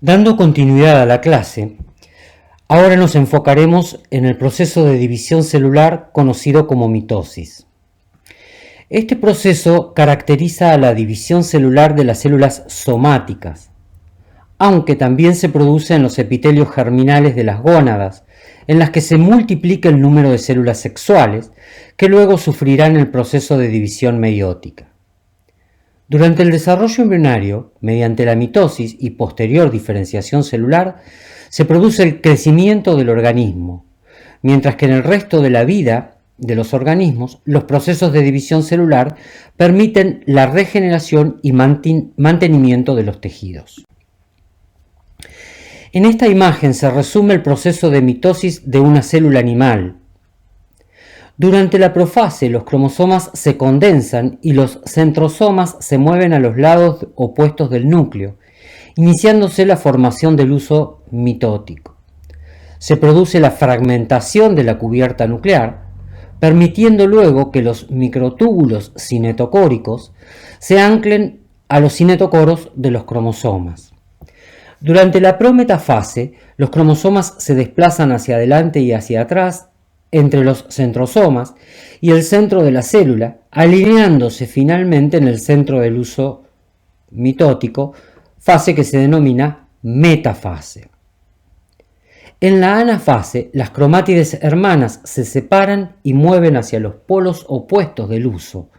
Dando continuidad a la clase, ahora nos enfocaremos en el proceso de división celular conocido como mitosis. Este proceso caracteriza a la división celular de las células somáticas, aunque también se produce en los epitelios germinales de las gónadas, en las que se multiplica el número de células sexuales, que luego sufrirán el proceso de división meiótica. Durante el desarrollo embrionario, mediante la mitosis y posterior diferenciación celular, se produce el crecimiento del organismo, mientras que en el resto de la vida de los organismos, los procesos de división celular permiten la regeneración y mantenimiento de los tejidos. En esta imagen se resume el proceso de mitosis de una célula animal. Durante la profase, los cromosomas se condensan y los centrosomas se mueven a los lados opuestos del núcleo, iniciándose la formación del huso mitótico. Se produce la fragmentación de la cubierta nuclear, permitiendo luego que los microtúbulos cinetocóricos se anclen a los cinetocoros de los cromosomas. Durante la prometafase, los cromosomas se desplazan hacia adelante y hacia atrás entre los centrosomas y el centro de la célula, alineándose finalmente en el centro del huso mitótico, fase que se denomina metafase. En la anafase, las cromátides hermanas se separan y mueven hacia los polos opuestos del huso.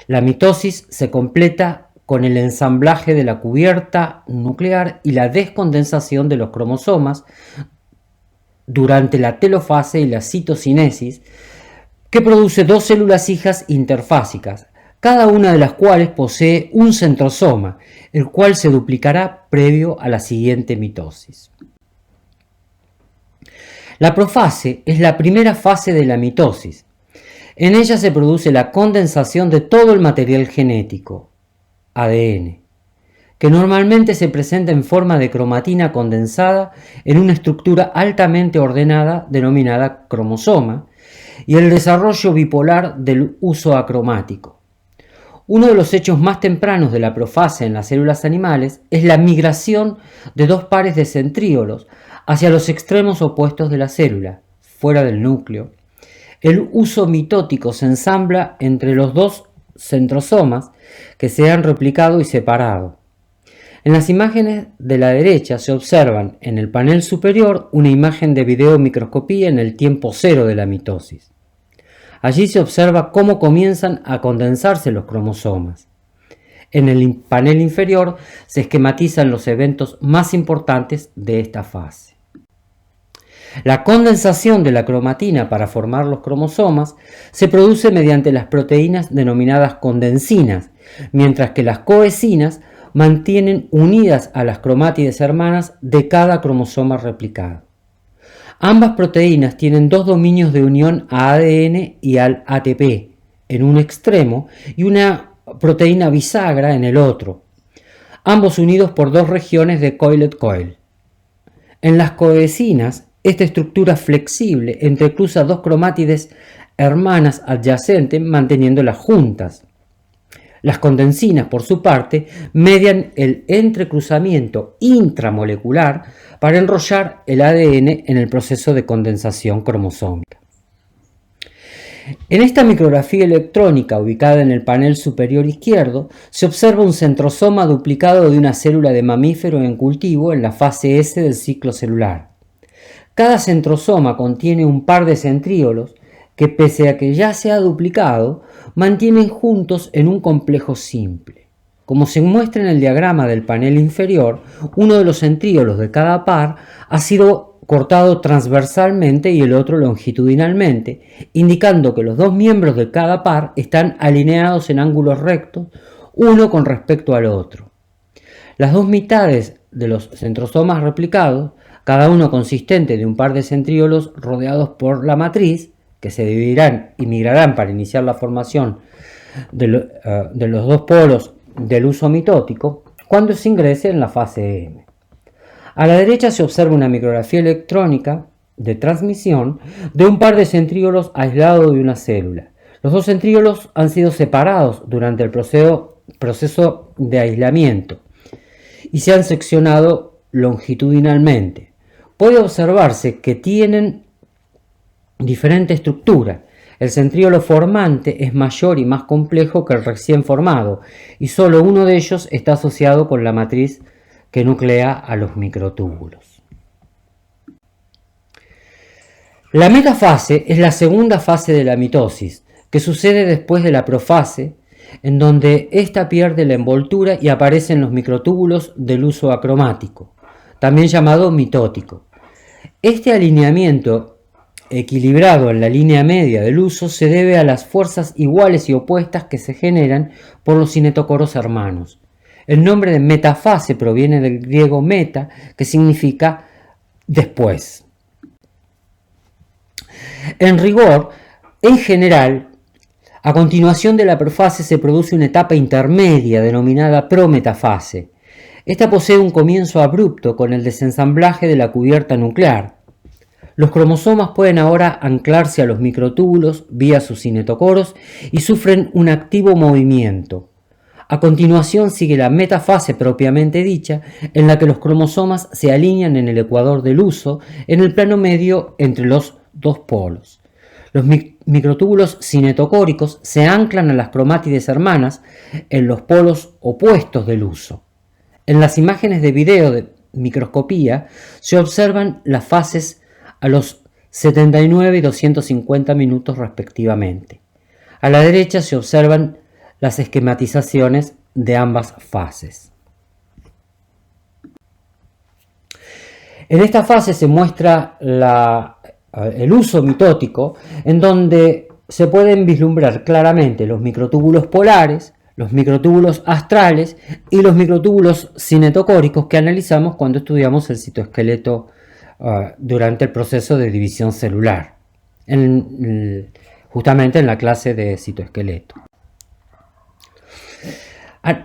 La mitosis se completa con el ensamblaje de la cubierta nuclear y la descondensación de los cromosomas durante la telofase y la citocinesis, que produce dos células hijas interfásicas, cada una de las cuales posee un centrosoma, el cual se duplicará previo a la siguiente mitosis. La profase es la primera fase de la mitosis. En ella se produce la condensación de todo el material genético, ADN, que normalmente se presenta en forma de cromatina condensada en una estructura altamente ordenada denominada cromosoma, y el desarrollo bipolar del huso acromático. Uno de los hechos más tempranos de la profase en las células animales es la migración de dos pares de centríolos hacia los extremos opuestos de la célula, fuera del núcleo. El huso mitótico se ensambla entre los dos centrosomas que se han replicado y separado. En las imágenes de la derecha se observan en el panel superior una imagen de videomicroscopía en el tiempo cero de la mitosis. Allí se observa cómo comienzan a condensarse los cromosomas. En el panel inferior se esquematizan los eventos más importantes de esta fase. La condensación de la cromatina para formar los cromosomas se produce mediante las proteínas denominadas condensinas, mientras que las coesinas mantienen unidas a las cromátides hermanas de cada cromosoma replicado. Ambas proteínas tienen dos dominios de unión a ADN y al ATP en un extremo y una proteína bisagra en el otro, ambos unidos por dos regiones de Coiled-Coil. En las coesinas, esta estructura flexible entrecruza dos cromátides hermanas adyacentes manteniéndolas juntas. Las condensinas, por su parte, median el entrecruzamiento intramolecular para enrollar el ADN en el proceso de condensación cromosómica. En esta micrografía electrónica ubicada en el panel superior izquierdo, se observa un centrosoma duplicado de una célula de mamífero en cultivo en la fase S del ciclo celular. Cada centrosoma contiene un par de centríolos que, pese a que ya se ha duplicado, mantienen juntos en un complejo simple. Como se muestra en el diagrama del panel inferior, uno de los centríolos de cada par ha sido cortado transversalmente y el otro longitudinalmente, indicando que los dos miembros de cada par están alineados en ángulos rectos, uno con respecto al otro. Las dos mitades de los centrosomas replicados, cada uno consistente de un par de centríolos rodeados por la matriz, que se dividirán y migrarán para iniciar la formación de los dos polos del huso mitótico cuando se ingrese en la fase M. A la derecha se observa una micrografía electrónica de transmisión de un par de centríolos aislados de una célula. Los dos centríolos han sido separados durante el proceso de aislamiento y se han seccionado longitudinalmente. Puede observarse que tienen diferente estructura. El centríolo formante es mayor y más complejo que el recién formado, y solo uno de ellos está asociado con la matriz que nuclea a los microtúbulos. La metafase es la segunda fase de la mitosis, que sucede después de la profase, en donde ésta pierde la envoltura y aparecen los microtúbulos del uso acromático, también llamado mitótico. Este alineamiento equilibrado en la línea media del uso se debe a las fuerzas iguales y opuestas que se generan por los cinetocoros hermanos. El nombre de metafase proviene del griego meta, que significa después. En rigor, en general, a continuación de la profase se produce una etapa intermedia denominada prometafase. Esta posee un comienzo abrupto con el desensamblaje de la cubierta nuclear. Los cromosomas pueden ahora anclarse a los microtúbulos vía sus cinetocoros y sufren un activo movimiento. A continuación sigue la metafase propiamente dicha, en la que los cromosomas se alinean en el ecuador del uso, en el plano medio entre los dos polos. Los microtúbulos cinetocóricos se anclan a las cromátides hermanas en los polos opuestos del uso. En las imágenes de video de microscopía se observan las fases a los 79 y 250 minutos respectivamente. A la derecha se observan las esquematizaciones de ambas fases. En esta fase se muestra el uso mitótico, en donde se pueden vislumbrar claramente los microtúbulos polares, los microtúbulos astrales y los microtúbulos cinetocóricos que analizamos cuando estudiamos el citoesqueleto durante el proceso de división celular, justamente en la clase de citoesqueleto.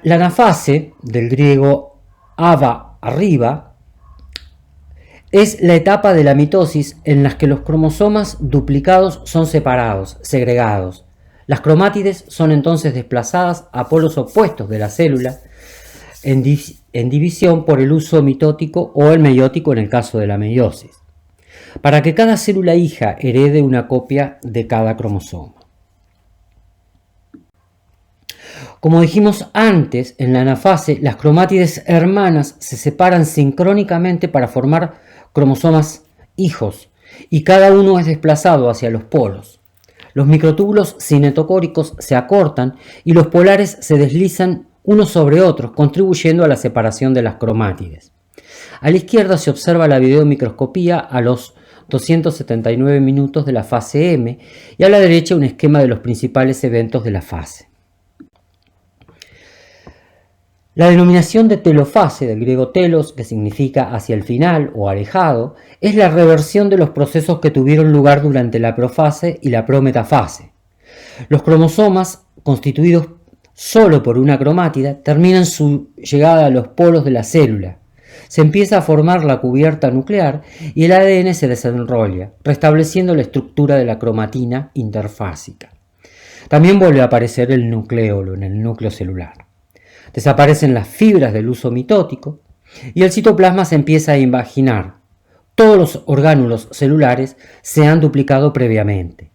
La anafase, del griego ava, arriba, es la etapa de la mitosis en la que los cromosomas duplicados son separados, segregados. Las cromátides son entonces desplazadas a polos opuestos de la célula en división por el uso mitótico o el meiótico en el caso de la meiosis, para que cada célula hija herede una copia de cada cromosoma. Como dijimos antes, en la anafase, las cromátides hermanas se separan sincrónicamente para formar cromosomas hijos, y cada uno es desplazado hacia los polos. Los microtúbulos cinetocóricos se acortan y los polares se deslizan unos sobre otros, contribuyendo a la separación de las cromátides. A la izquierda se observa la videomicroscopía a los 279 minutos de la fase M y a la derecha un esquema de los principales eventos de la fase. La denominación de telofase, del griego telos, que significa hacia el final o alejado, es la reversión de los procesos que tuvieron lugar durante la profase y la prometafase. Los cromosomas, constituidos solo por una cromátida, terminan su llegada a los polos de la célula. Se empieza a formar la cubierta nuclear y el ADN se desenrolla, restableciendo la estructura de la cromatina interfásica. También vuelve a aparecer el nucleolo en el núcleo celular. Desaparecen las fibras del uso mitótico y el citoplasma se empieza a invaginar. Todos los orgánulos celulares se han duplicado previamente.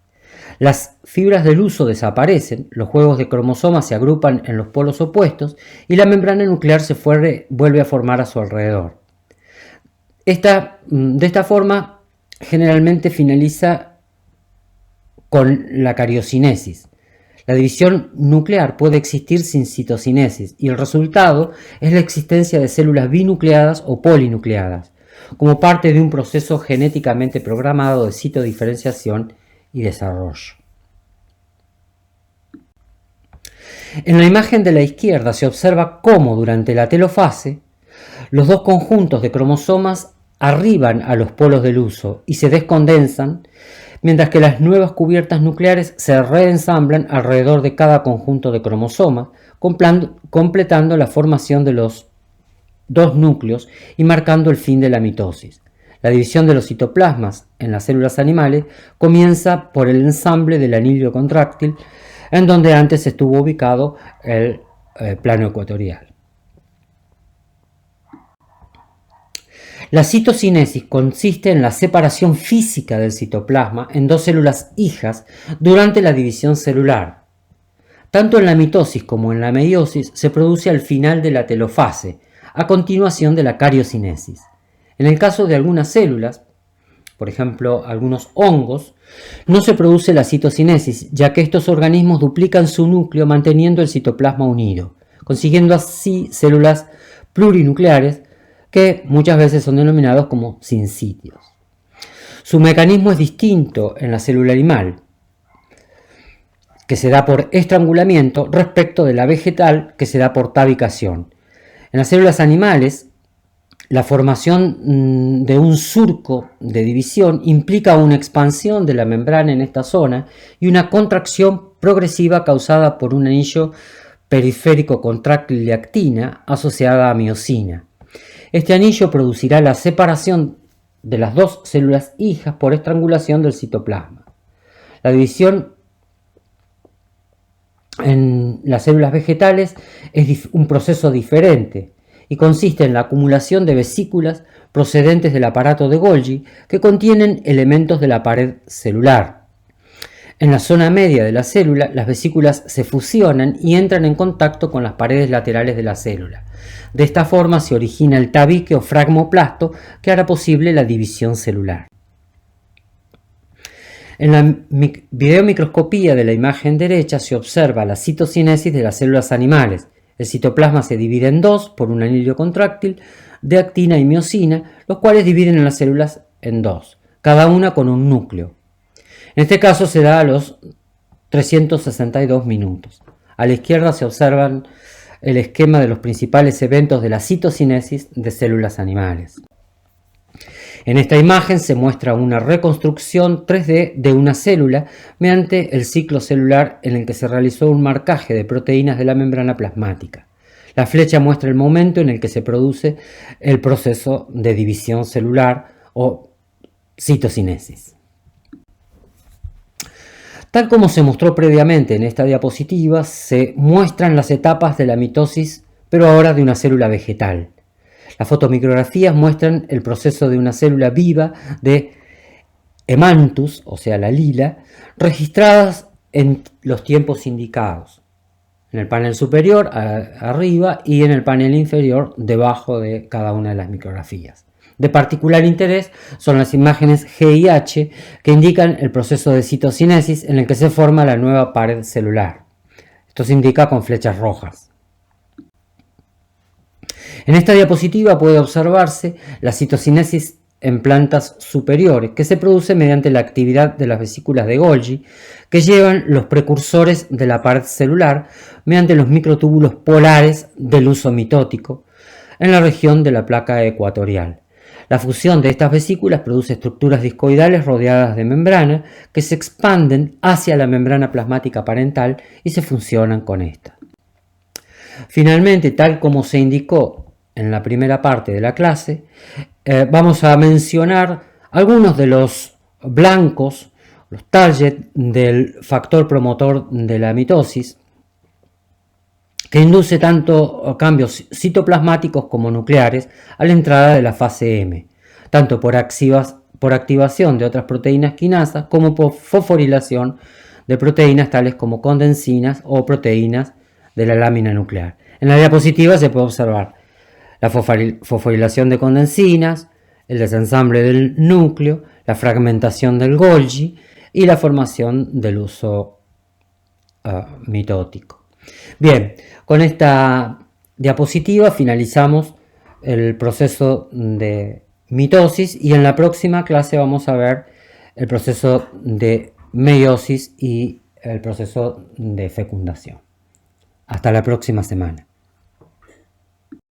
Las fibras del uso desaparecen, los juegos de cromosomas se agrupan en los polos opuestos y la membrana nuclear se vuelve a formar a su alrededor. De esta forma, generalmente finaliza con la cariocinesis. La división nuclear puede existir sin citocinesis y el resultado es la existencia de células binucleadas o polinucleadas, como parte de un proceso genéticamente programado de citodiferenciación y desarrollo. En la imagen de la izquierda se observa cómo durante la telofase los dos conjuntos de cromosomas arriban a los polos del uso y se descondensan, mientras que las nuevas cubiertas nucleares se reensamblan alrededor de cada conjunto de cromosomas, completando la formación de los dos núcleos y marcando el fin de la mitosis. La división de los citoplasmas en las células animales comienza por el ensamble del anillo contráctil, en donde antes estuvo ubicado el plano ecuatorial. La citocinesis consiste en la separación física del citoplasma en dos células hijas durante la división celular. Tanto en la mitosis como en la meiosis se produce al final de la telofase, a continuación de la cariocinesis. En el caso de algunas células, por ejemplo algunos hongos, no se produce la citocinesis, ya que estos organismos duplican su núcleo manteniendo el citoplasma unido, consiguiendo así células plurinucleares que muchas veces son denominados como sincitios. Su mecanismo es distinto en la célula animal, que se da por estrangulamiento, respecto de la vegetal, que se da por tabicación. En las células animales, la formación de un surco de división implica una expansión de la membrana en esta zona y una contracción progresiva causada por un anillo periférico contráctil de actina asociada a miosina. Este anillo producirá la separación de las dos células hijas por estrangulación del citoplasma. La división en las células vegetales es un proceso diferente y consiste en la acumulación de vesículas procedentes del aparato de Golgi que contienen elementos de la pared celular. En la zona media de la célula, las vesículas se fusionan y entran en contacto con las paredes laterales de la célula. De esta forma se origina el tabique o fragmoplasto que hará posible la división celular. En la videomicroscopía de la imagen derecha se observa la citocinesis de las células animales. El citoplasma se divide en dos por un anillo contráctil de actina y miosina, los cuales dividen a las células en dos, cada una con un núcleo. En este caso se da a los 362 minutos. A la izquierda se observan el esquema de los principales eventos de la citocinesis de células animales. En esta imagen se muestra una reconstrucción 3D de una célula mediante el ciclo celular en el que se realizó un marcaje de proteínas de la membrana plasmática. La flecha muestra el momento en el que se produce el proceso de división celular o citocinesis. Tal como se mostró previamente en esta diapositiva, se muestran las etapas de la mitosis, pero ahora de una célula vegetal. Las fotomicrografías muestran el proceso de una célula viva de Hemanthus, o sea la lila, registradas en los tiempos indicados. En el panel superior, arriba, y en el panel inferior, debajo de cada una de las micrografías. De particular interés son las imágenes G y H que indican el proceso de citocinesis en el que se forma la nueva pared celular. Esto se indica con flechas rojas. En esta diapositiva puede observarse la citocinesis en plantas superiores, que se produce mediante la actividad de las vesículas de Golgi, que llevan los precursores de la pared celular mediante los microtúbulos polares del uso mitótico en la región de la placa ecuatorial. La fusión de estas vesículas produce estructuras discoidales rodeadas de membrana que se expanden hacia la membrana plasmática parental y se fusionan con esta. Finalmente, tal como se indicó en la primera parte de la clase, vamos a mencionar algunos de los blancos, los target del factor promotor de la mitosis, que induce tanto cambios citoplasmáticos como nucleares a la entrada de la fase M, tanto por activación de otras proteínas quinasas como por fosforilación de proteínas tales como condensinas o proteínas de la lámina nuclear. En la diapositiva se puede observar la fosforilación de condensinas, el desensamble del núcleo, la fragmentación del Golgi y la formación del uso mitótico. Bien, con esta diapositiva finalizamos el proceso de mitosis y en la próxima clase vamos a ver el proceso de meiosis y el proceso de fecundación. Hasta la próxima semana.